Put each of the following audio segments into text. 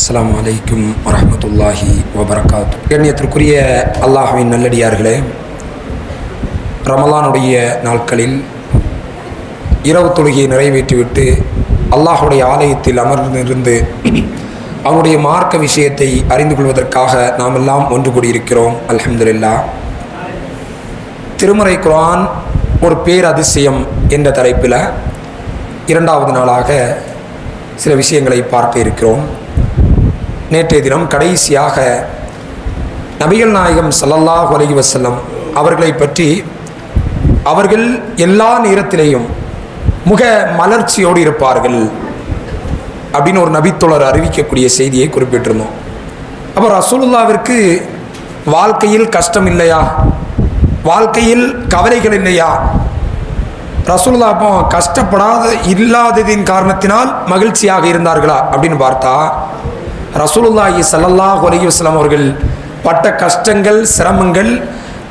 அஸ்ஸலாமு அலைக்கும் வரஹ்மத்துல்லாஹி வபரகாத்து. கண்ணியத்திற்குரிய அல்லாஹ்வின் நல்லடியார்களே, ரமலானுடைய நாட்களில் இரவு தொழுகையை நிறைவேற்றிவிட்டு அல்லாஹுடைய ஆலயத்தில் அமர்ந்திருந்து அவனுடைய மார்க்க விஷயத்தை அறிந்து கொள்வதற்காக நாம் எல்லாம் ஒன்று கூடியிருக்கிறோம். அல்ஹம்துலில்லாஹ். திருமறை குர்ஆன் ஒரு பேரதிசயம் என்ற தலைப்பில் இரண்டாவது நாளாக சில விஷயங்களை பார்க்க இருக்கிறோம். நேற்றைய தினம் கடைசியாக நபிகள் நாயகம் ஸல்லல்லாஹு அலைஹி வஸல்லம் அவர்களை பற்றி அவர்கள் எல்லா நேரத்திலேயும் முக மலர்ச்சியோடு இருப்பார்கள் அப்படின்னு ஒரு நபித்தோழர் அறிவிக்கக்கூடிய செய்தியை குறிப்பிட்டிருந்தோம். அப்போ ரசூலுல்லாவிற்கு வாழ்க்கையில் கஷ்டம் இல்லையா, வாழ்க்கையில் கவலைகள் இல்லையா? ரசூலுல்லாஹ் அப்போ கஷ்டப்படாத இல்லாததின் காரணத்தினால் மகிழ்ச்சியாக இருந்தார்களா அப்படின்னு பார்த்தா, ரசூலுல்லாஹி ஸல்லல்லாஹு அலைஹி வஸல்லம் அவர்கள் பட்ட கஷ்டங்கள் சிரமங்கள்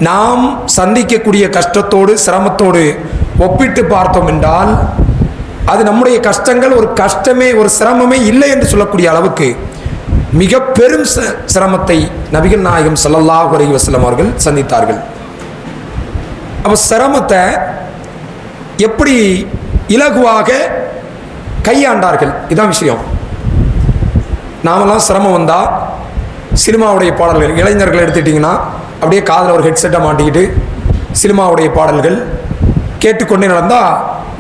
நாம் சந்திக்கக்கூடிய கஷ்டத்தோடு சிரமத்தோடு ஒப்பிட்டு பார்த்தோம் என்றால் அது நம்முடைய கஷ்டங்கள் ஒரு கஷ்டமே ஒரு சிரமமே இல்லை என்று சொல்லக்கூடிய அளவுக்கு மிக பெரும் சிரமத்தை நபிகள் நாயகம் ஸல்லல்லாஹு அலைஹி வஸல்லம் அவர்கள் சந்தித்தார்கள். அப்போ சிரமத்தை எப்படி இலகுவாக கையாண்டார்கள், இதுதான் விஷயம். நாமெல்லாம் சிரமம் வந்தால் சினிமாவுடைய பாடல்கள், இளைஞர்கள் எடுத்துட்டிங்கன்னா அப்படியே காதில் ஒரு ஹெட்செட்டை மாட்டிக்கிட்டு சினிமாவுடைய பாடல்கள் கேட்டுக்கொண்டே நடந்தால்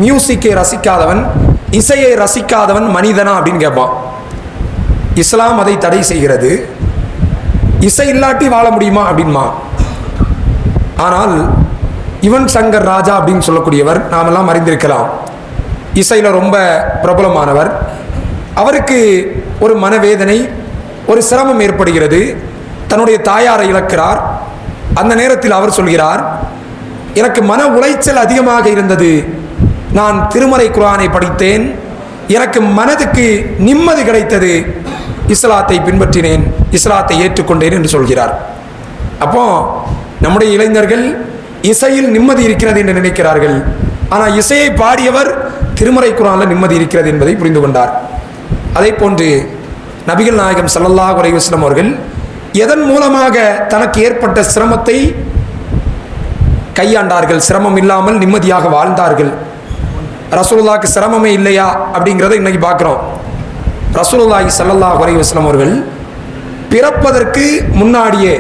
மியூசிக்கை ரசிக்காதவன் இசையை ரசிக்காதவன் மனிதனா அப்படின்னு கேட்பான். இஸ்லாம் அதை தடை செய்கிறது. இசை இல்லாட்டி வாழ முடியுமா அப்படின்மா. ஆனால் யுவன் சங்கர் ராஜா அப்படின்னு சொல்லக்கூடியவர் நாமெல்லாம் அறிந்திருக்கலாம். இசையில் ரொம்ப பிரபலமானவர். அவருக்கு ஒரு மனவேதனை, ஒரு சிரமம் ஏற்படுகிறது. தன்னுடைய தாயாரை இழக்கிறார். அந்த நேரத்தில் அவர் சொல்கிறார், எனக்கு மன உளைச்சல் அதிகமாக இருந்தது, நான் திருமறை குர்ஆனை படித்தேன், எனக்கு மனதுக்கு நிம்மதி கிடைத்தது, இஸ்லாத்தை பின்பற்றினேன், இஸ்லாத்தை ஏற்றுக்கொண்டேன் என்று சொல்கிறார். அப்போ நம்முடைய இளைஞர்கள் இசையில் நிம்மதி இருக்கிறது என்று நினைக்கிறார்கள். ஆனால் இசையை பாடியவர் திருமறை குர்ஆனில் நிம்மதி இருக்கிறது என்பதை புரிந்து கொண்டார். அதே போன்று நபிகள் நாயகம் ஸல்லல்லாஹு அலைஹி வஸல்லம் அவர்கள் எதன் மூலமாக தனக்கு ஏற்பட்ட சிரமத்தை கையாண்டார்கள், சிரமம் இல்லாமல் நிம்மதியாக வாழ்ந்தார்கள். ரசூலுல்லாஹ்க்கு சிரமமே இல்லையா அப்படிங்கிறத இன்னைக்கு பார்க்குறோம். ரசூலுல்லாஹி ஸல்லல்லாஹு அலைஹி வஸல்லம் அவர்கள் பிறப்பதற்கு முன்னாடியே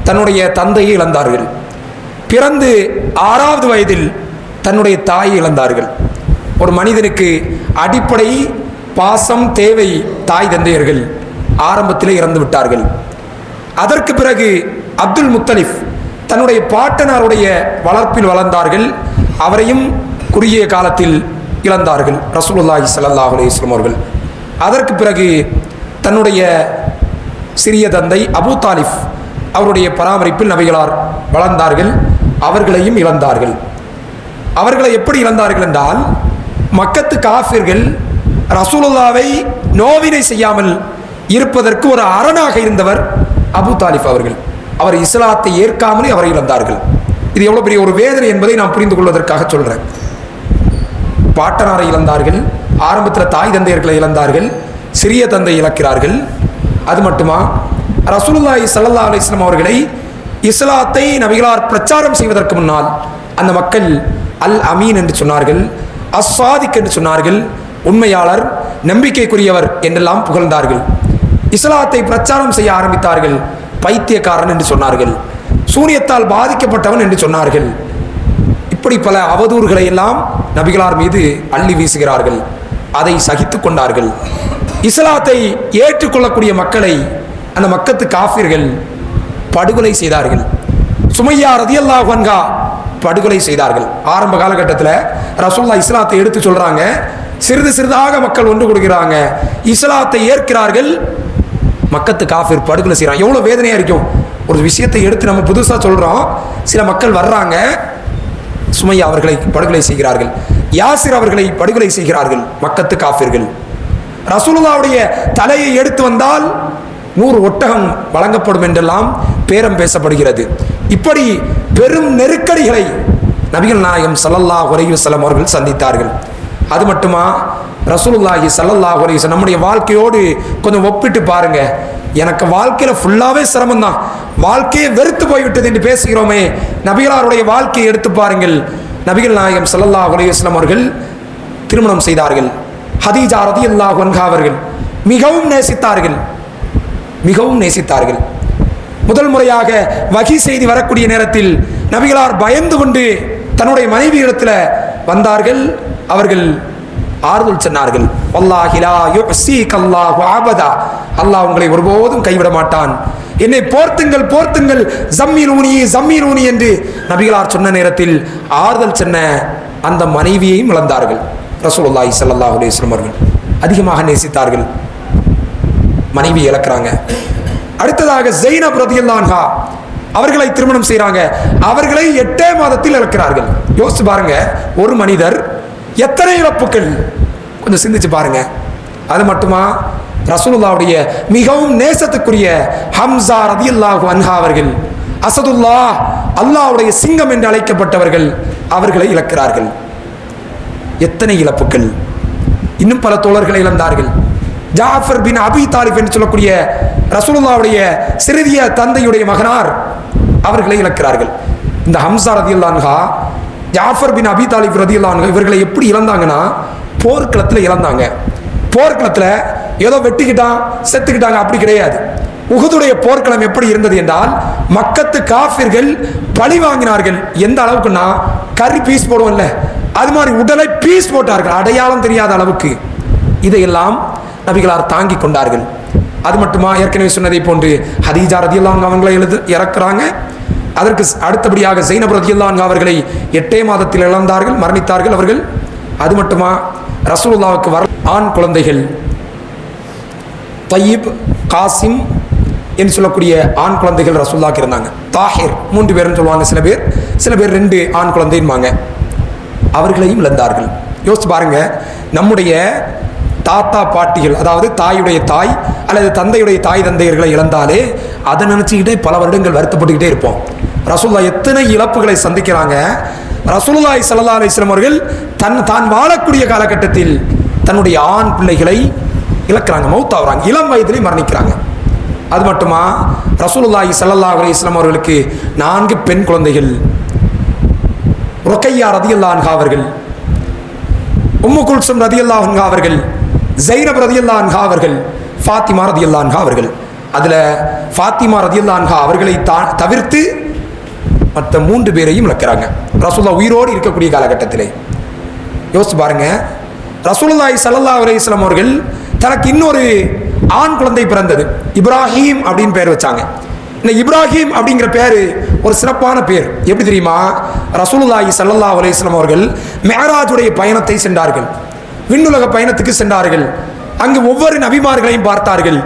தன்னுடைய தந்தையை இழந்தார்கள். பிறந்து 6வது வயதில் தன்னுடைய தாயை இழந்தார்கள். ஒரு மனிதனுக்கு அடிப்படை பாசம் தேவை. தாய் தந்தையர்கள் ஆரம்பத்திலே இறந்து விட்டார்கள். அதற்கு பிறகு அப்துல் முத்தலிஃப் தன்னுடைய பாட்டனாருடைய வளர்ப்பில் வளர்ந்தார்கள். அவரையும் குறுகிய காலத்தில் இழந்தார்கள் ரசூலுல்லாஹி ஸல்லல்லாஹு அலைஹி வஸல்லம் அவர்கள். அதற்கு பிறகு தன்னுடைய சிறிய தந்தை அபூ தாலிப் அவருடைய பராமரிப்பில் நபிகளார் வளர்ந்தார்கள். அவர்களையும் இழந்தார்கள். அவர்களை எப்படி இழந்தார்கள் என்றால், மக்கத்து காஃபிர்கள் ரசூலுல்லாவை நோவினை செய்யாமல் இருப்பதற்கு ஒரு அரணாக இருந்தவர் அபூ தாலிப் அவர்கள். அவர் இஸ்லாத்தை ஏற்காமலே அவரை இழந்தார்கள். இது எவ்வளவு பெரிய ஒரு வேதனை என்பதை நாம் புரிந்து கொள்வதற்காக சொல்றேன். பாட்டனாரை இழந்தார்கள், ஆரம்பத்தில் தாய் தந்தையர்களை இழந்தார்கள், சிறிய தந்தை இழக்கிறார்கள். அது மட்டுமா, ரசூலுல்லாஹி ஸல்லல்லாஹு அலைஹி வஸல்லம் அவர்களை இஸ்லாத்தை நபிகளார் பிரச்சாரம் செய்வதற்கு முன்னால் அந்த மக்கள் அல் அமீன் என்று சொன்னார்கள், அஸ்ஸாதிக் என்று சொன்னார்கள், உண்மையாளர், நம்பிக்கைக்குரியவர் என்றெல்லாம் புகழ்ந்தார்கள். இஸ்லாத்தை பிரச்சாரம் செய்ய ஆரம்பித்தார்கள், பைத்தியக்காரன் என்று சொன்னார்கள், சூனியத்தால் பாதிக்கப்பட்டவன் என்று சொன்னார்கள். இப்படி பல அவதூறுகளை எல்லாம் நபிகளார் மீது அள்ளி வீசுகிறார்கள். அதை சகித்து கொண்டார்கள். இஸ்லாத்தை ஏற்றுக்கொள்ளக்கூடிய மக்களை அந்த மக்கத்து காஃபிர்கள் படுகொலை செய்தார்கள். சுமையா ரதியல்லாஹு அன்ஹா படுகொலை செய்தார்கள். ஆரம்ப காலகட்டத்தில் ரசூலுல்லாஹ் இஸ்லாத்தை எடுத்து சொல்றாங்க, சிறிது சிறிதாக மக்கள் ஒன்று கொடுக்கிறாங்க, இஸ்லாத்தை ஏற்கிறார்கள், மக்கத்து காஃபிர் படுகொலை செய்கிறாங்க. எவ்வளோ வேதனையாக இருக்கும். ஒரு விஷயத்தை எடுத்து நம்ம புதுசாக சொல்கிறோம், சில மக்கள் வர்றாங்க, சுமையா அவர்களை படுகொலை செய்கிறார்கள், யாசிர் அவர்களை படுகொலை செய்கிறார்கள் மக்கத்து காஃபிர்கள். ரசூலுல்லாஹ்வுடைய தலையை எடுத்து வந்தால் 100 ஒட்டகம் வழங்கப்படும் என்றெல்லாம் பேரம் பேசப்படுகிறது. இப்படி பெரும் நெருக்கடிகளை நபிகள் நாயகம் ஸல்லல்லாஹு அலைஹி வஸல்லம் அவர்கள் சந்தித்தார்கள். அது மட்டுமா, ரசூலுல்லாஹி ஸல்லல்லாஹு அலைஹி வஸல்லம் நம்முடைய வாழ்க்கையோடு கொஞ்சம் ஒப்பிட்டு பாருங்க. எனக்கு வாழ்க்கையில ஃபுல்லாவே சிரமம் தான், வாழ்க்கையை வெறுத்து போய்விட்டது என்று பேசுகிறோமே, நபிகளாருடைய வாழ்க்கையை எடுத்து பாருங்கள். நபிகள் நாயகம் ஸல்லல்லாஹு அலைஹி வஸல்லம் அவர்கள் திருமணம் செய்தார்கள். ஹதீஜா ரலியல்லாஹு அன்ஹா அவர்கள் மிகவும் நேசித்தார்கள், மிகவும் நேசித்தார்கள். முதல் முறையாக வகி செய்தி வரக்கூடிய நேரத்தில் நபிகளார் பயந்து கொண்டு தன்னுடைய மனைவி இடத்துல வந்தார்கள். அவர்கள் ஆறுதல் சொன்னார்கள், வல்லாஹி லா யுஸீகல்லாஹு அபதா, அல்லாஹ் உங்களை ஒருபோதும் கைவிட மாட்டான், என்னை போர்த்துங்கள் போர்த்துங்கள், ஜம்மீலூனி ஜம்மீலூனி என்று நபிகளார் சொன்ன நேரத்தில் ஆறுதல் சொன்ன அந்த மனைவியையும் இழந்தார்கள். ரசூலுல்லாஹி ஸல்லல்லாஹு அலைஹி வஸல்லம் அவர்கள் அதிகமாக நேசித்தார்கள், மனைவி இழக்கிறாங்க. அடுத்ததாக ஜைனப் ரலியல்லாஹு அன்ஹா அவர்களை திருமணம் செய்கிறாங்க. அவர்களை 8 மாதத்தில் இழக்கிறார்கள். யோசிச்சு பாருங்க, ஒரு மனிதர் எத்தனை இழப்புகள், கொஞ்சம் சிந்திச்சு பாருங்க. அது மட்டுமா, ரசூலுல்லாஹ்வுடைய மிகவும் நேசத்துக்குரிய ஹம்சா ரலியல்லாஹு அன்ஹா அவர்கள், அசதுல்லாஹ், அல்லாஹ்வுடைய சிங்கம் என்று அழைக்கப்பட்டவர்கள், அவர்களை இழக்கிறார்கள். எத்தனை இழப்புகள். இன்னும் பல தோழர்களை இழந்தார்கள். ஜாஃபர் பின் அபி தாலிப் என்று சொல்லக்கூடிய ரசூலுல்லாஹ்வுடைய சிறிய தந்தையுடைய மகனார், அவர்களை இழக்கிறார்கள். இந்த ஹம்சா ரலியல்லாஹு அன்ஹா, ஜாஃபர் பின் அபி தாலிப் ரலியல்லாஹு அன்ஹு இவர்களை எப்படி இழந்தாங்கன்னா, போர்க்களத்தில் இழந்தாங்க. போர்க்களத்தில் ஏதோ வெட்டிக்கிட்டான் செத்துக்கிட்டாங்க அப்படி கிடையாது. உஹுதுடைய போர்க்களம் எப்படி இருந்தது என்றால், மக்கத்து காஃபிர்கள் பழி வாங்கினார்கள். எந்த அளவுக்குன்னா, கறி பீஸ் போடுவோம்ல, அது மாதிரி உடலை பீஸ் போட்டார்கள், அடையாளம் தெரியாத அளவுக்கு. இதையெல்லாம் நபிகளார் தாங்கி கொண்டார்கள். அது மட்டுமா, ஏற்கனவே சொன்னதை போன்று ஹதீஜா ரலியல்லாஹு அன்ஹா அவங்களை இறக்குறாங்க. அதற்கு அடுத்தபடியாக ஜைனப் ரலியல்லாஹு அன்ஹா அவர்களை 8 மாதத்தில் இழந்தார்கள், மரணித்தார்கள் அவர்கள். அது மட்டுமா, ரசூலுல்லாஹ்வுக்கு வர ஆண் குழந்தைகள் தய்யிப், காசிம் என்று சொல்லக்கூடிய ஆண் குழந்தைகள் ரசூலுல்லாஹ்வுக்கு இருந்தாங்க. தாஹிர் 3 பேர்னு சொல்லுவாங்க சில பேர் 2 ஆண் குழந்தைன்பாங்க. அவர்களையும் இழந்தார்கள். யோசிச்சு பாருங்க, நம்முடைய தாத்தா பாட்டிகள், அதாவது தாயுடைய தாய் அல்லது தந்தையுடைய தாய் தந்தையர்களை இழந்தாலே அதை நினைச்சுக்கிட்டே பல வருடங்கள் வருத்தப்பட்டுக்கிட்டே இருப்போம். ரசூலுல்லாஹ் எத்தனை இழப்புகளை சந்திக்கிறாங்க. ரசூலுல்லாஹி ஸல்லல்லாஹு அலைஹி வஸல்லம் அவர்கள் தான் வாழக்கூடிய காலகட்டத்தில் தன்னுடைய ஆண் பிள்ளைகளை இழக்கிறாங்க, மௌத்தாகிறாங்க, இளம் வயதிலே மரணிக்கிறாங்க. அது மட்டுமா, ரசூலுல்லாஹி ஸல்லல்லாஹு அலைஹி வஸல்லம் அவர்களுக்கு 4 பெண் குழந்தைகள். ருக்கையா ரலியல்லாஹு அன்ஹா அவர்கள், உம்மு குல்சும் ரலியல்லாஹு அன்ஹா அவர்கள், ஜைனப் ரலியல்லாஹு அன்ஹா அவர்கள், ஃபாத்திமா ரலியல்லாஹு அன்ஹா அவர்கள். அதுல ஃபாத்திமா ரலியல்லாஹு அன்ஹா அவர்களை தவிர்த்து மற்ற 3 பேரையும் இழக்கிறாங்க ரசூலுல்லாஹ் உயிரோடு இருக்கக்கூடிய காலகட்டத்திலே. யோசிச்சு பாருங்க, ரசூலுல்லாஹி ஸல்லல்லாஹு அலைஹி வஸல்லம் அவர்கள் தனக்கு இன்னொரு ஆண் குழந்தை பிறந்தது, இப்ராஹிம் அப்படின்னு பேர் வச்சாங்க. இந்த இப்ராஹிம் அப்படிங்கிற பேரு ஒரு சிறப்பான பேர். எப்படி தெரியுமா, ரசூலுல்லாஹி ஸல்லல்லாஹு அலைஹி வஸல்லம் அவர்கள் மிஅராஜுடைய பயணத்தை சென்றார்கள், விண்ணுலக பயணத்துக்கு சென்றார்கள். அங்கு ஒவ்வொரு நபிமார்களையும் பார்த்தார்கள்.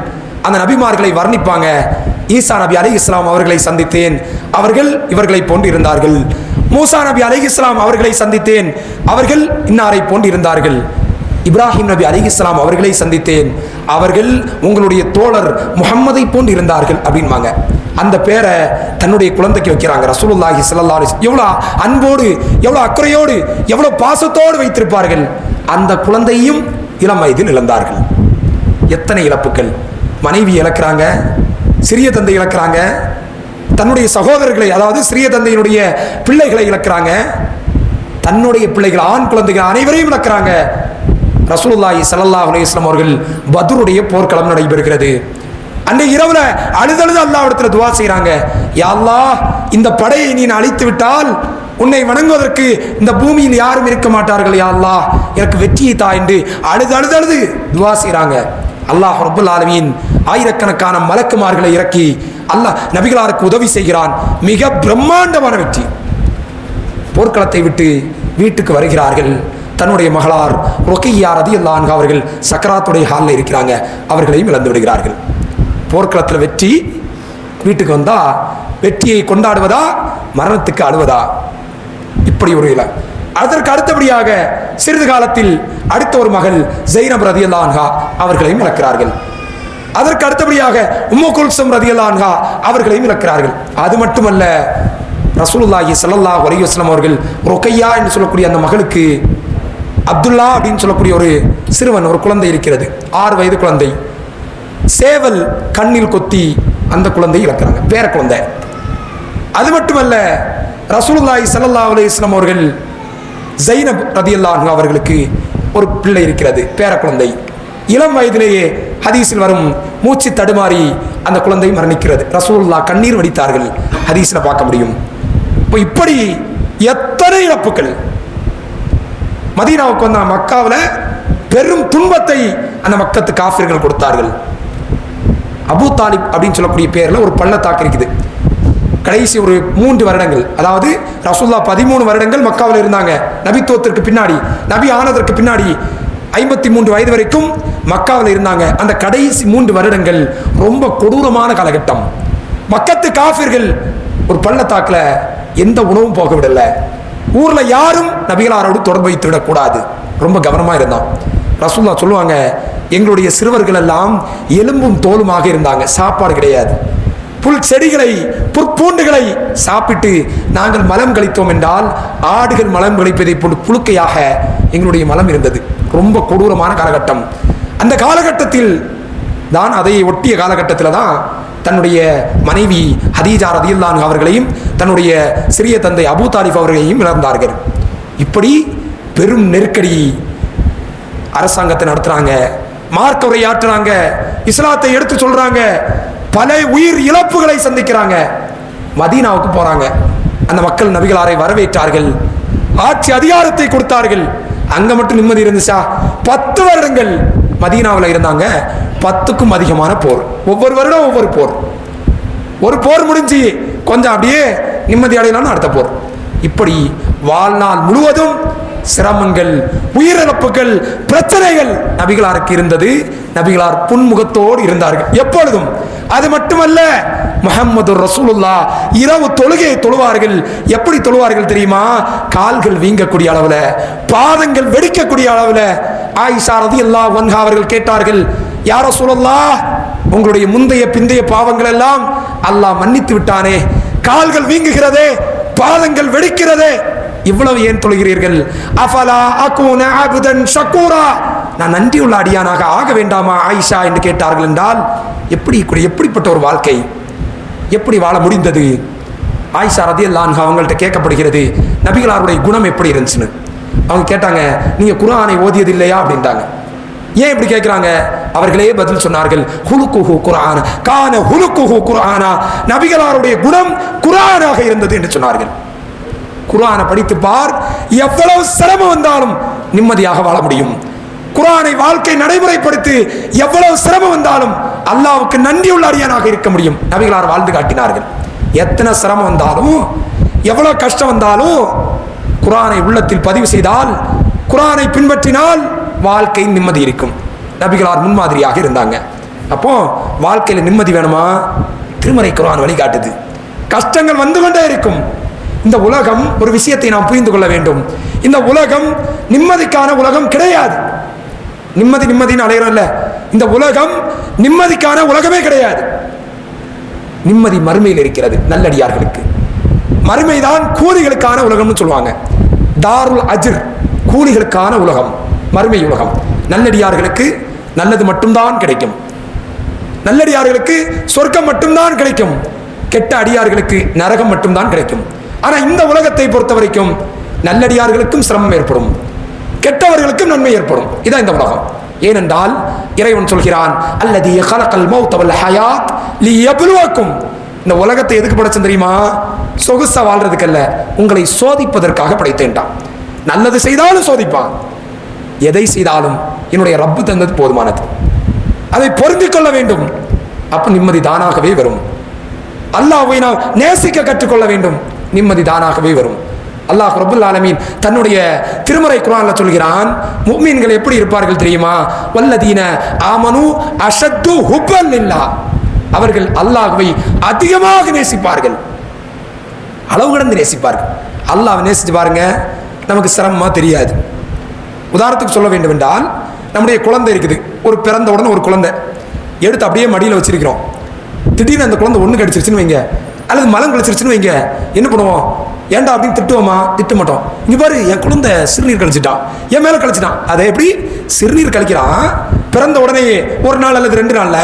அந்த நபிமார்களை வர்ணிப்பாங்க. ஈசா நபி அலைஹிஸ்ஸலாம் அவர்களை சந்தித்தேன், அவர்கள் இவர்களை போன்று இருந்தார்கள். மூசா நபி அலைஹிஸ்ஸலாம் அவர்களை சந்தித்தேன், அவர்கள் இன்னாரை போன்று இருந்தார்கள். இப்ராஹிம் நபி அலைஹிஸ்ஸலாம் அவர்களை சந்தித்தேன், அவர்கள் உங்களுடைய தோழர் முஹம்மதை போன்று இருந்தார்கள் அப்படின்பாங்க. அந்த பேரை தன்னுடைய குழந்தைக்கு வைக்கிறாங்க. ரசூலுல்லாஹி ஸல்லல்லாஹு அலைஹி வஸல்லம் எவ்வளோ அன்போடு, எவ்வளோ அக்கறையோடு, எவ்வளோ பாசத்தோடு வைத்திருப்பார்கள். அந்த குழந்தையும் இளம் வயதில் இழந்தார்கள். எத்தனை இழப்புகள். மனைவி இழக்கிறாங்க, சிறிய தந்தை இழக்கிறாங்க, தன்னுடைய சகோதரர்களை, அதாவது சிறிய தந்தையினுடைய பிள்ளைகளை இழக்கிறாங்க, தன்னுடைய பிள்ளைகள் ஆண் குழந்தைகள் அனைவரையும் இழக்கிறாங்க. ரசூலுல்லாஹி ஸல்லல்லாஹு அலைஹி வஸல்லம் அவர்கள் பத்ருடைய போர்க்களம் நடைபெறுகிறது. அன்றைய இரவுல அழுதழுது அல்லாஹ்விடத்துல துஆ செய்றாங்க, யா அல்லாஹ், இந்த படையை நீ அழித்து விட்டால் உன்னை வணங்குவதற்கு இந்த பூமியில் யாரும் இருக்க மாட்டார்கள், யா அல்லாஹ் எனக்கு வெற்றியை தா என்று அழுது துஆ செய்றாங்க. அல்லாஹ் ரப்பல் ஆலமீன் ஆயிரக்கணக்கான மலக்குமார்களை இறக்கி அல்லாஹ் நபிகளாருக்கு உதவி செய்கிறான். மிக பிரம்மாண்டமான வெற்றி. போர்க்களத்தை விட்டு வீட்டுக்கு வருகிறார்கள். தன்னுடைய மகளார் ருக்கையா ரலியல்லாஹு அன்ஹா அவர்கள் சக்கராத்துடைய ஹாலில் இருக்கிறாங்க. அவர்களையும் இழந்து விடுகிறார்கள். போர்க்களத்தில் வெற்றி, வீட்டுக்கு வந்தா வெற்றியை கொண்டாடுவதா மரணத்துக்கு அழுவதா, இப்படி ஒரு இல. அதற்கு அடுத்தபடியாக சிறிது காலத்தில் அடுத்த ஒரு மகள் ஜைனப் ரலியல்லாஹு அன்ஹா அவர்களையும் இழக்கிறார்கள். அதற்கு அடுத்தபடியாக உம்மு குல்சும் ரலியல்லாஹு அன்ஹா அவர்களையும் இழக்கிறார்கள். அது மட்டுமல்ல, ரசூலுல்லாஹி ஸல்லல்லாஹு அலைஹி வஸல்லம் அவர்கள் ருக்கையா என்று சொல்லக்கூடிய அந்த மகளுக்கு அப்துல்லா அப்படின்னு சொல்லக்கூடிய ஒரு சிறுவன், ஒரு குழந்தை இருக்கிறது, 6 வயது குழந்தை. சேவல் கண்ணில் கொத்தி அந்த குழந்தை இழக்கிறாங்க, வேற குழந்தை. அது மட்டுமல்ல, ரசூலுல்லாஹி ஸல்லல்லாஹு அலைஹி வஸல்லம் அவர்கள் ஜைனப் ரலியல்லாஹு அன்ஹா அவர்களுக்கு ஒரு பிள்ளை இருக்கிறது, பேர குழந்தை. இளம் வயதிலேயே ஹதீஸில் வரும் மூச்சு தடுமாறி அந்த குழந்தை மரணிக்கிறது. ரசூலுல்லாஹ் கண்ணீர் வடித்தார்கள், ஹதீஸில் பார்க்க முடியும். இப்போ இப்படி எத்தனை இழப்புகள். மதீனாவுக்கு வந்த மக்காவில் பெரும் துன்பத்தை அந்த மக்கத்து காஃபிர்கள் கொடுத்தார்கள். அபூ தாலிப் அப்படின்னு சொல்லக்கூடிய பேர்ல ஒரு பள்ளத்தாக்கு இருக்குது. கடைசி ஒரு 3 வருடங்கள், அதாவது ரசூலுல்லாஹ் 13 வருடங்கள் மக்காவில் இருந்தாங்க. நபித்துவத்திற்கு பின்னாடி, நபி ஆனதற்கு பின்னாடி 53 வயது வரைக்கும் மக்காவில் இருந்தாங்க. அந்த கடைசி 3 வருடங்கள் ரொம்ப கொடூரமான காலகட்டம். மக்கத்து காஃபிர்கள் ஒரு பள்ளத்தாக்குல எந்த உணவும் போக விடல. ஊர்ல யாரும் நபிகளாரோடு தொடர்பு வைத்து விடக்கூடாது, ரொம்ப கவனமா இருந்தான். ரசூலுல்லாஹ் சொல்லுவாங்க, எங்களுடைய சிறுவர்கள் எல்லாம் எலும்பும் தோலுமாக இருந்தாங்க, சாப்பாடு கிடையாது. புல் செடிகளை, புற்பூண்டுகளை சாப்பிட்டு நாங்கள் மலம் கழித்தோம் என்றால் ஆடுகள் மலம் கழிப்பதை போன்று புழுக்கையாக எங்களுடைய மலம் இருந்தது. ரொம்ப கொடூரமான காலகட்டம். அந்த காலகட்டத்தில் தான், அதை ஒட்டிய காலகட்டத்தில் தான் தன்னுடைய மனைவி ஹதீஜா ரலியல்லாஹு அன்ஹா அவர்களையும் தன்னுடைய சிறிய தந்தை அபூ தாலிப் அவர்களையும் இழந்தார்கள். இப்படி பெரும் நெருக்கடி அரசாங்கத்தை நடத்துறாங்க, மார்க்க உரையாற்றுறாங்க, இஸ்லாத்தை எடுத்து சொல்றாங்க, பல உயிர் இழப்புகளை சந்திக்கிறாங்க. மதீனாவுக்கு போறாங்க. அந்த மக்கள் நபிகளாரை வரவேற்றார்கள், ஆட்சி அதிகாரத்தை கொடுத்தார்கள். அங்க மட்டும் நிம்மதி இருந்துச்சா? 10 வருடங்கள் மதீனாவில் இருந்தாங்க. 10க்கும் அதிகமான போர், ஒவ்வொரு வருடம் ஒவ்வொரு போர். ஒரு போர் முடிஞ்சு கொஞ்சம் அப்படியே நிம்மதி அடையலாம்னு அடுத்த போர். இப்படி வாழ்நாள் முழுவதும் சிரமங்கள், உயிரிழப்புகள், பிரச்சனைகள் நபிகளாருக்கு இருந்தது. நபிகளார் புன்முகத்தோடு இருந்தார்கள் எப்பொழுதும். அது மட்டுமல்ல, முஹம்மது ரசூலுல்லாஹ் இரவு தொழுகையை தொழுவார்கள். எப்படி தொழுவார்கள் தெரியுமா? கால்கள் வீங்கக்கூடிய அளவுல, பாதங்கள் வெடிக்கக்கூடிய அளவுல. ஆயிஷா ரலியல்லாஹு அன்ஹா அவர்கள் கேட்டார்கள், யா ரசூலுல்லாஹ், உங்களுடைய முந்தைய பிந்தைய பாவங்கள் எல்லாம் அல்லாஹ் மன்னித்து விட்டானே, கால்கள் வீங்குகிறதே, பாதங்கள் வெடிக்கிறதே, இவ்வளவு ஏன் தொழுகிறீர்கள்? அஃபலா அகூன அப்தன் ஷக்கூரா, நான் நன்றியுள்ள அடியானாக ஆக வேண்டாமா ஆயிஷா என்று கேட்டார்கள். என்றால் எப்படிப்பட்ட ஒரு வாழ்க்கை, எப்படி வாழ முடிந்தது? ஆயிஷா ரலியல்லாஹு அன்ஹா அவங்கள்ட்ட கேட்கப்படுகிறது, நபிகளாருடைய குணம் எப்படி இருந்துச்சுன்னு. அவங்க கேட்டாங்க, நீங்க குர்ஆனை ஓதியது இல்லையா அப்படின்ட்டாங்க. ஏன் இப்படி கேட்கிறாங்க? அவர்களே பதில் சொன்னார்கள், ஹுலுகுஹு குர்ஆன் கான ஹுலுகுஹு குர்ஆனா, நபிகளாருடைய குணம் குர்ஆனாக இருந்தது என்று சொன்னார்கள். குர்ஆனை படித்து பார், எவ்வளவு சிரமம் வந்தாலும் நிம்மதியாக வாழ முடியும். குர்ஆனை வாழ்க்கை நடைமுறைப்படுத்தி எவ்வளவு சிரமம் வந்தாலும் அல்லாஹ்வுக்கு நன்றியுள்ள அடியானாக இருக்க முடியும். நபிகளார் வாழ்ந்து காட்டினார்கள். எத்தனை சிரமம் வந்தாலும், எவ்வளவு கஷ்டம் வந்தாலும் குர்ஆனை உள்ளத்தில் பதிவு செய்தால், குர்ஆனை பின்பற்றினால் வாழ்க்கை நிம்மதி இருக்கும். நபிகளார் முன்மாதிரியாக இருந்தாங்க. அப்போ வாழ்க்கையில் நிம்மதி வேணுமா? திருமறை குர்ஆன் வழிகாட்டுது. கஷ்டங்கள் வந்து கொண்டே இருக்கும். இந்த உலகம், ஒரு விஷயத்தை நாம் புரிந்து கொள்ள வேண்டும், இந்த உலகம் நிம்மதிக்கான உலகம் கிடையாது. நிம்மதின்னு அலைகிறோம்ல, இந்த உலகம் நிம்மதிக்கான உலகமே கிடையாது. நிம்மதி மறுமையில் இருக்கிறது நல்லடியார்களுக்கு. மறுமைதான் கூலிகளுக்கான உலகம்னு சொல்லுவாங்க. தாருல் அஜ்ர், கூலிகளுக்கான உலகம் மறுமை உலகம். நல்லடியார்களுக்கு நல்லது மட்டும்தான் கிடைக்கும், நல்லடியார்களுக்கு சொர்க்கம் மட்டும்தான் கிடைக்கும், கெட்ட அடியார்களுக்கு நரகம் மட்டும்தான் கிடைக்கும். ஆனா இந்த உலகத்தை பொறுத்த வரைக்கும் நல்லடியார்களுக்கும் சிரமம் ஏற்படும், கெட்டவர்களுக்கும் நன்மை ஏற்படும். இதான் இந்த உலகம். ஏனென்றால் இறைவன் சொல்கிறான், அல்லதி கலக்கல் மௌத வல் ஹயாத் லியப்லுவக்கும். இந்த உலகத்தை எதுக்கு படைச்சேன் தெரியுமா? சொகுசா வாழ்றதுக்கு அல்ல, உங்களை சோதிப்பதற்காக படைத்தேன்டான். நல்லது செய்தாலும் சோதிப்பான், எதை செய்தாலும் என்னுடைய ரப்பு தந்தது போதுமானது, அதை பொருந்திக் கொள்ள வேண்டும். அப்ப நிம்மதி தானாகவே வரும். அல்லாஹ்வை நாம் நேசிக்க கற்றுக்கொள்ள வேண்டும், நிம்மதி தானாகவே வரும். அல்லாஹ் ரப்புல் ஆலமீன் தன்னுடைய திருமறை குர்ஆன்ல சொல்கிறான், முஃமின்கள் எப்படி இருப்பார்கள் தெரியுமா? வல்லதீன ஆமனு அஷத்து ஹுப்பன் லில்லாஹ், அவர்கள் அல்லாஹ்வை அதிகமாக நேசிப்பார்கள், அளவு கடந்து நேசிப்பார்கள். அல்லாஹ்வை நேசிச்சு பாருங்க, நமக்கு சிரமமா தெரியாது. உதாரணத்துக்கு சொல்ல வேண்டும் என்றால், நம்முடைய குழந்தை இருக்குது, ஒரு பிறந்த உடனே ஒரு குழந்தை எடுத்து அப்படியே மடியில் வச்சிருக்கிறோம். திடீர்னு அந்த குழந்தை ஒன்று கடிச்சிருச்சுன்னு வைங்க, அல்லது மலம் கழிச்சிருச்சுன்னு வைங்க, என்ன பண்ணுவோம்? ஏன்டா அப்படின்னு திட்டுவோமா? திட்ட மாட்டோம். இங்க பாரு, என் குழந்தை சிறுநீர் கழிச்சிட்டான், என் மேல கழிச்சிட்டான். அதை எப்படி சிறுநீர் கழிக்கிறான்? பிறந்த உடனே ஒரு நாள் அல்லது 2 நாள்ல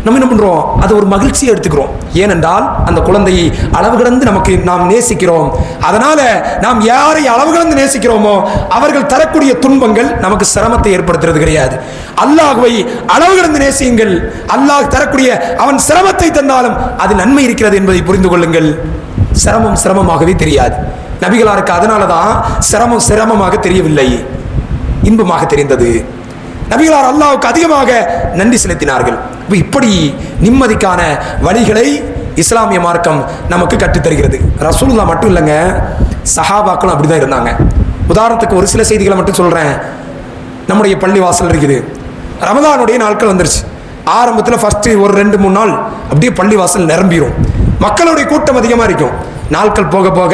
நம்ம என்ன பண்றோம்? அது ஒரு மகிழ்ச்சியை எடுத்துக்கிறோம். ஏனென்றால் அந்த குழந்தையை அளவு கடந்து நாம் நேசிக்கிறோம். அதனால நாம் யாரை அளவு கடந்து நேசிக்கிறோமோ அவர்கள் தரக்கூடிய துன்பங்கள் நமக்கு சிரமத்தை ஏற்படுத்துறது கிடையாது. அல்லாஹ்வை அளவு கடந்து நேசியுங்கள். அல்லாஹ் தரக்கூடிய அவன் சிரமத்தை தந்தாலும் அது நன்மை இருக்கிறது என்பதை புரிந்து கொள்ளுங்கள். சிரமமாகவே தெரியாது. நபிகளாருக்கு அதனாலதான் சிரமமாக தெரியவில்லை, இன்பமாக தெரிந்தது. நபிகளார் அல்லாஹ்வுக்கு அதிகமாக நன்றி செலுத்தினார்கள். இப்படி நிம்மதிக்கான வழிகளை இஸ்லாமிய மார்க்கம் நமக்கு கற்றுத்தருகிறது. ரசூலுல்லாஹ் மட்டும் இல்லைங்க, சஹாபாக்களும் அப்படிதான் இருந்தாங்க. உதாரணத்துக்கு ஒரு சில செய்திகளை மட்டும் சொல்றேன். நம்முடைய பள்ளி வாசல் இருக்குது, ரமதானுடைய நாட்கள் வந்துருச்சு. ஆரம்பத்தில் ஃபர்ஸ்ட் ஒரு 2-3 நாள் அப்படியே பள்ளி வாசல் நிரம்பிடும், மக்களுடைய கூட்டம் அதிகமாக இருக்கும். நாட்கள் போக போக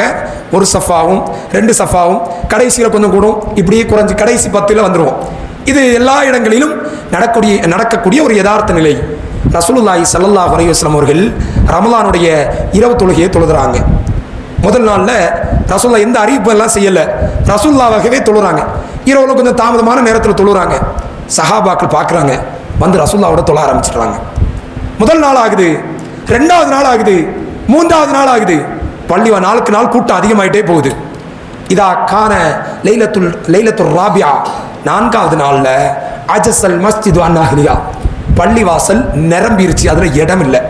1 சஃபாவும் 2 சஃபாவும் கடைசியில் கொஞ்சம் கூடும், இப்படியே குறைஞ்சி கடைசி 10 வந்துடுவோம். இது எல்லா இடங்களிலும் நடக்கக்கூடிய ஒரு யதார்த்த நிலை. ரசூலுல்லாஹி ஸல்லல்லாஹு அலைஹி வஸல்லம் அவர்கள் ரமலானுடைய இரவு தொழுகையை தொழுகிறாங்க. முதல் நாளில் ரசூலுல்லாஹ் எந்த அறிவிப்பு எல்லாம் செய்யலை, ரசூலுல்லாஹ்வே தொழுகிறாங்க. இரவுல கொஞ்சம் தாமதமான நேரத்தில் தொழுகிறாங்க. சஹாபாக்கள் பார்க்குறாங்க, வந்து ரசூலுல்லாஹ்வோட தொழ ஆரம்பிச்சிடுறாங்க. முதல் நாள் ஆகுது, 2வது நாள் ஆகுது, 3வது நாள் ஆகுது. பள்ளி நாளுக்கு நாள் கூட்டம் அதிகமாயிட்டே போகுது. இதா கான லைலத்துல் ராபியா, 4வது நாள்ல அஜஸல் மஸ்ஜிது அன் அஹ்லியா, பள்ளி வாசல் நிரம்பிருச்சு, அதுல இடம் இல்லை.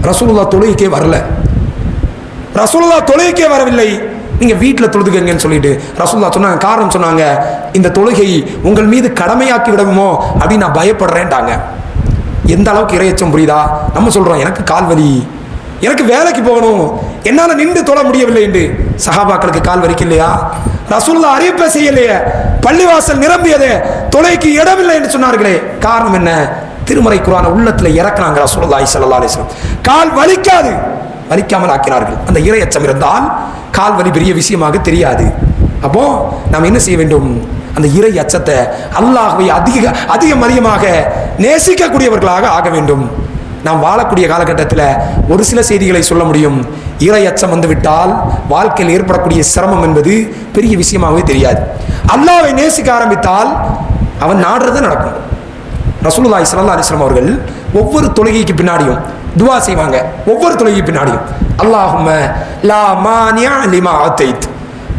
ரசூலுல்லாஹ் தொழுகைக்கே வரல, ரசூலுல்லாஹ் தொழுகைக்கே வரவில்லை. நீங்க வீட்டில் தொழுதுக்கங்கன்னு சொல்லிட்டு ரசூலுல்லாஹ் சொன்னாங்க. காரணம் சொன்னாங்க, இந்த தொழுகை உங்கள் மீது கடமையாக்கி விடுமோ அப்படின்னு நான் பயப்படுறேன்ட்டாங்க. எந்த அளவுக்கு இறையச்சம் புரியுதா? நம்ம சொல்றோம், எனக்கு கால்வலி, எனக்கு வேலைக்கு போகணும், என்னால் நின்று தொழ முடியவில்லை என்று. சஹாபாக்களுக்கு கால் வலிக்கு இல்லையா? ரசூலுல்லாஹ் அறிவிப்பை செய்யலையே, பள்ளிவாசல் நிரம்பியதே, தொலைக்கு இடமில்லை என்று சொன்னார்களே. காரணம் என்ன? திருமறை குர்ஆனை உள்ளத்துல இறக்குறாங்க ரசூலுல்லாஹி ஸல்லல்லாஹு அலைஹி வஸல்லம். கால் வலிக்காது, வலிக்காமல் ஆக்கினார்கள். அந்த இறையச்சம் இருந்தால் கால் வலி பெரிய விஷயமாக தெரியாது. அப்போ நாம் என்ன செய்ய வேண்டும்? அந்த இறை அச்சத்தை, அல்லாஹ்வை அதிகமாக நேசிக்கக்கூடியவர்களாக ஆக வேண்டும். நாம் வாழக்கூடிய காலகட்டத்தில் ஒரு சில செய்திகளை சொல்ல முடியும். இறை அச்சம் வந்துவிட்டால் வாழ்க்கையில் ஏற்படக்கூடிய சிரமம் என்பது பெரிய விஷயமாகவே தெரியாது. அல்லாஹ்வை நேசிக்க ஆரம்பித்தால் அவன் நாடுறது நடக்கும். ரசூலுல்லாஹி ஸல்லல்லாஹு அலைஹி வஸல்லம் அவர்கள் ஒவ்வொரு தொழுகைக்கு பின்னாடியும் துஆ செய்வாங்க. ஒவ்வொரு தொழுகைக்கு பின்னாடியும் அல்லாஹும்ம லா மானிஅ லிமா அதைத்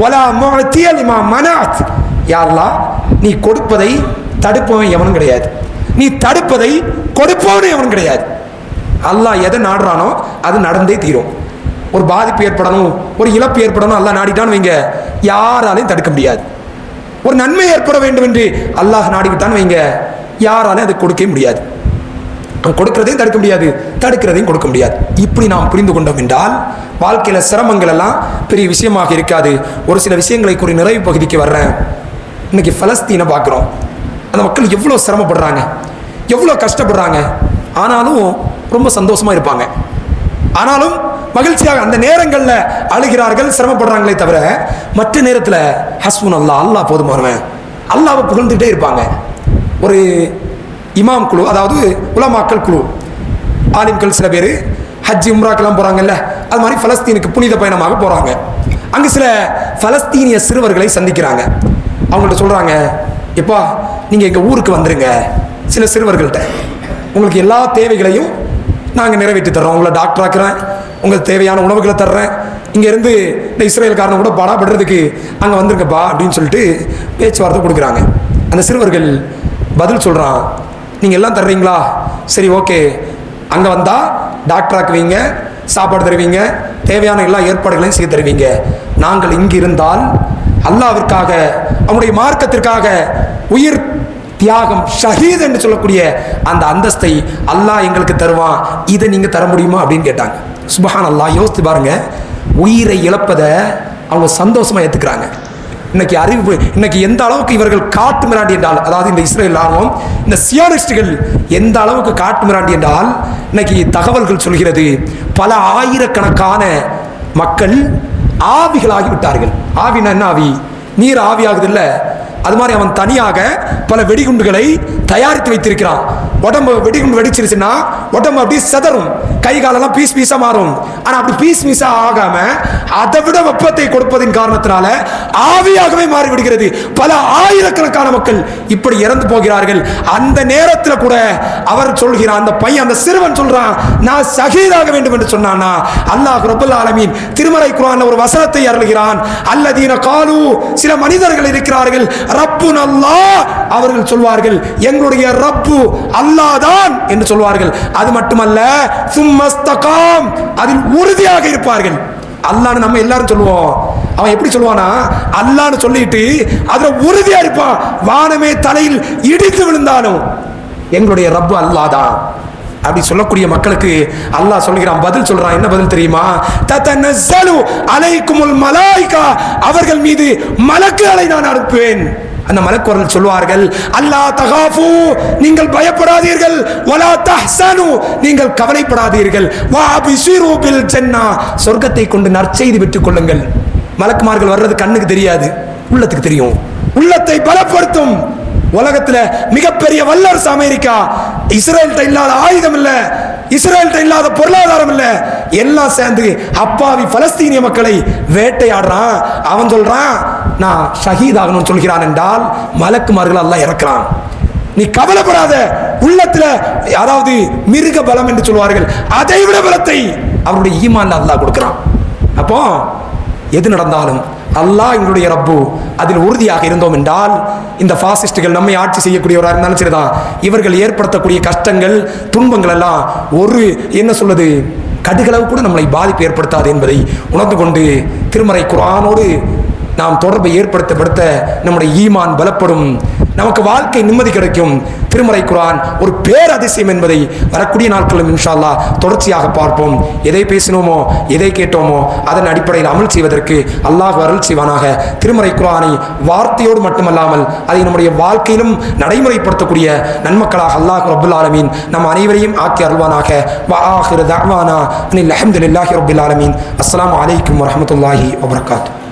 வலா முஅதிய லிமா மனஅத். யா அல்லாஹ், நீ கொடுப்பதை தடுப்பவன் எவனும் கிடையாது, நீ தடுப்பதை கொடுப்பவனும் எவனும் கிடையாது. அல்லாஹ் எதை நாடுறானோ அது நடந்தே தீரும். ஒரு பாதிப்பு ஏற்படணும், ஒரு இழப்பு ஏற்படணும், அல்லாஹ் நாடிட்டான்னு வைங்க, யாராலையும் தடுக்க முடியாது. ஒரு நன்மை ஏற்பட வேண்டும் என்று அல்லாஹ் நாடிவிட்டான்னு வைங்க, யாராலையும் அதை கொடுக்க முடியாது. கொடுக்கிறதையும் தடுக்க முடியாது, தடுக்கிறதையும் கொடுக்க முடியாது. இப்படி நாம் புரிந்து கொண்டோம் என்றால் வாழ்க்கையில் சிரமங்கள் எல்லாம் பெரிய விஷயமாக இருக்காது. ஒரு சில விஷயங்களை கூறி நிறைவு பகுதிக்கு வர்றேன். இன்னைக்கு பலஸ்தீனை பார்க்குறோம். அந்த மக்கள் எவ்வளோ சிரமப்படுறாங்க, எவ்வளோ கஷ்டப்படுறாங்க. ஆனாலும் ரொம்ப சந்தோஷமா இருப்பாங்க, ஆனாலும் மகிழ்ச்சியாக அந்த நேரங்களில் அழுகிறார்கள், சிரமப்படுறாங்களே தவிர மற்ற நேரத்தில் ஹஸ்புன் அல்லாஹ், அல்லாஹ் போதுமானவன், அல்லாஹ்வை புகழ்ந்துகிட்டே இருப்பாங்க. ஒரு இமாம் குழு, அதாவது உலமாக்கள் குழு, ஆலிம்கள் சில பேர் ஹஜ் உம்ராக்கெல்லாம் போகிறாங்கல்ல, அது மாதிரி பலஸ்தீனுக்கு புனித பயணமாக போகிறாங்க. அங்கே சில பலஸ்தீனிய சிறுவர்களை சந்திக்கிறாங்க. அவங்கள்ட்ட சொல்கிறாங்க, எப்பா நீங்கள் எங்கள் ஊருக்கு வந்துடுங்க, சில சிறுவர்கள்ட்ட உங்களுக்கு எல்லா தேவைகளையும் நாங்கள் நிறைவேற்றி தர்றோம், உங்களை டாக்டர் ஆக்குறேன், உங்களுக்கு தேவையான உணவுகளை தர்றேன், இங்கேருந்து இந்த இஸ்ரேல்காரனை கூட படாப்படுறதுக்கு அங்கே வந்துருங்கப்பா அப்படின்னு சொல்லிட்டு பேச்சுவார்த்தை கொடுக்குறாங்க. அந்த சிறுவர்கள் பதில் சொல்கிறான், நீங்கள் எல்லாம் தர்றீங்களா? சரி, ஓகே, அங்கே வந்தால் டாக்டர் ஆக்குவீங்க, சாப்பாடு தருவீங்க, தேவையான எல்லா ஏற்பாடுகளையும் செய்து தருவீங்க. நாங்கள் இங்கு இருந்தால் அல்லாஹ்விற்காக, அவனுடைய மார்க்கத்திற்காக உயிர் தியாகம், ஷஹீத் என்று சொல்லக்கூடிய அந்த அந்தஸ்தை அல்லாஹ் எங்களுக்கு தருவான், இதை நீங்க தர முடியுமா அப்படின்னு கேட்டாங்க. சுப்ஹான் அல்லாஹ், யோசித்து பாருங்க, உயிரை இழப்பதை அவங்க சந்தோஷமா ஏத்துக்கிறாங்க. இன்னைக்கு எந்த அளவுக்கு இவர்கள் காட்டு மிராண்டி என்றால், அதாவது இந்த இஸ்ரேல் ஆர்வம், இந்த சியோனிஸ்டுகள் எந்த அளவுக்கு காட்டு மிராண்டி என்றால், இன்னைக்கு தகவல்கள் சொல்கிறது பல ஆயிரக்கணக்கான மக்கள் ஆவிகளாகி விட்டார்கள். ஆவினா என்ன? ஆவி நீர் ஆவியாகுது இல்ல, அது மாதிரி அவன் தனியாக பல வெடிகுண்டுகளை தயாரித்து வைத்திருக்கிறான். உடம்பு வெடிகுண்டு வெடிச்சிருச்சுன்னா உடம்பு அப்படி செதறும், கை காலெல்லாம் பீஸ் பீஸா மாறும். ஆனா அப்படி பீஸ் பீஸா ஆகாம அதை விட வெப்பத்தை கொடுப்பதின் காரணத்தினால ஆவியாகவே மாறிவிடுகிறது. பல ஆயிரக்கணக்கான மக்கள் இப்படி இறந்து போகிறார்கள். அந்த நேரத்தில் கூட அவர் சொல்கிறார், அந்த பையன், அந்த சிறுவன் சொல்றான், நான் ஷஹீதாக வேண்டும் என்று சொன்னானா, அல்லாஹ் ரப்பல் ஆலமீன் திருமறை குர்ஆன்ல ஒரு வசனத்தை அருளுகிறான். அல்லதீன காலு, சில மனிதர்கள் இருக்கிறார்கள், ரப்புன் அல்லாஹ், அவர்கள் சொல்வார்கள் எங்களுடைய ரப்பு அல்லாஹ் தான் என்று சொல்வார்கள். அது மட்டுமல்ல, சும்மஸ்தகாம், அதில் உறுதியாக இருப்பார்கள். அல்லாஹ்னு நம்ம எல்லாரும் சொல்லுவோம், அவன் எப்படி சொல்லுவானா, அல்லாஹ்னு சொல்லிட்டு அதுல உறுதியா இருப்பான். வானமே தலையில் இடித்து விழுந்தாலும் எங்களுடைய ரப்பு அல்லாஹ் தான் அப்படி சொல்லக்கூடிய மக்களுக்கு அல்லாஹ் சொல்கிறான், பதில் சொல்றான். என்ன பதில் தெரியுமா? ததனஸ்ஸலு அலைக்குமுல் மலாயிகா, அவர்கள் மீது மலக்குகளை நான் அனுப்புவேன். அந்த மலக்குகள் சொல்வார்கள், அல்லா தகாஃபு, நீங்கள் பயப்படாதீர்கள், வலா தஹ்சனு, நீங்கள் கவலைப்படாதீர்கள், வஅபிஷிரு பில் ஜன்னah, சொர்க்கத்தை கொண்டு நற்செய்தி பெற்றுக் கொள்ளுங்கள். மலக்குமார்கள் வர்றது கண்ணுக்கு தெரியாது, உள்ளத்துக்கு தெரியும். உள்ளத்தை பலப்படுத்தும். உலகத்துல மிகப்பெரிய வல்லரசு அமெரிக்கா, இஸ்ரேல்கிட்ட இல்லாத ஆயுதம் இல்ல, இஸ்ரேல்கிட்ட இல்லாத பொருளாதாரம் இல்ல, எல்லாம் சேர்ந்து அப்பாவி பலஸ்தீனிய மக்களை வேட்டையாடுறான். அவன் சொல்றான், நான் ஷஹீத் ஆகணும்னு சொல்கிறான் என்றால் மலக்குமார்கள் அல்லாஹ் இறக்குறான். நீ கவலைப்படாத, உள்ளத்துல யாராவது மிருக பலம் என்று சொல்வார்கள், அதை விட பலத்தை அவருடைய ஈமான்ல அல்லாஹ் கொடுக்கிறான். அப்போ எது நடந்தாலும் அல்லாஹ் எங்களுடைய ரப்பு, அதில் உறுதியாக இருந்தோம் என்றால், இந்த பாசிஸ்டுகள் நம்மை ஆட்சி செய்யக்கூடியவராக இருந்தாலும் சரிதான், இவர்கள் ஏற்படுத்தக்கூடிய கஷ்டங்கள் துன்பங்கள் எல்லாம் ஒரு என்ன சொல்வது கடுகளவு கூட நம்மளை பாதிப்பு ஏற்படுத்தாது என்பதை உணர்ந்து கொண்டு திருமறை குர்ஆனோடு நாம் தொடர்பை ஏற்படுத்த நம்முடைய ஈமான் பலப்படும், நமக்கு வாழ்க்கை நிம்மதி கிடைக்கும். திருமறை குர்ஆன் ஒரு பேரதிசயம் என்பதை வரக்கூடிய நாட்களும் இன்ஷா அல்லாஹ் தொடர்ச்சியாக பார்ப்போம். எதை பேசினோமோ எதை கேட்டோமோ அதன் அடிப்படையில் அமல் செய்வதற்கு அல்லாஹ் அருள் செய்வானாக. திருமறை குர்ஆனை வார்த்தையோடு மட்டுமல்லாமல் அதை நம்முடைய வாழ்க்கையிலும் நடைமுறைப்படுத்தக்கூடிய நன்மக்களாக அல்லாஹ் ரப்பல் ஆலமீன் நம் அனைவரையும் ஆக்கி அருள்வானாக. வ ஆகிரு தஅவானா அனில் ஹம்துலில்லாஹி ரப்பில் ஆலமீன். அஸ்ஸலாமு அலைக்கும் வரஹ்மத்துல்லாஹி வபரகாத்துஹு.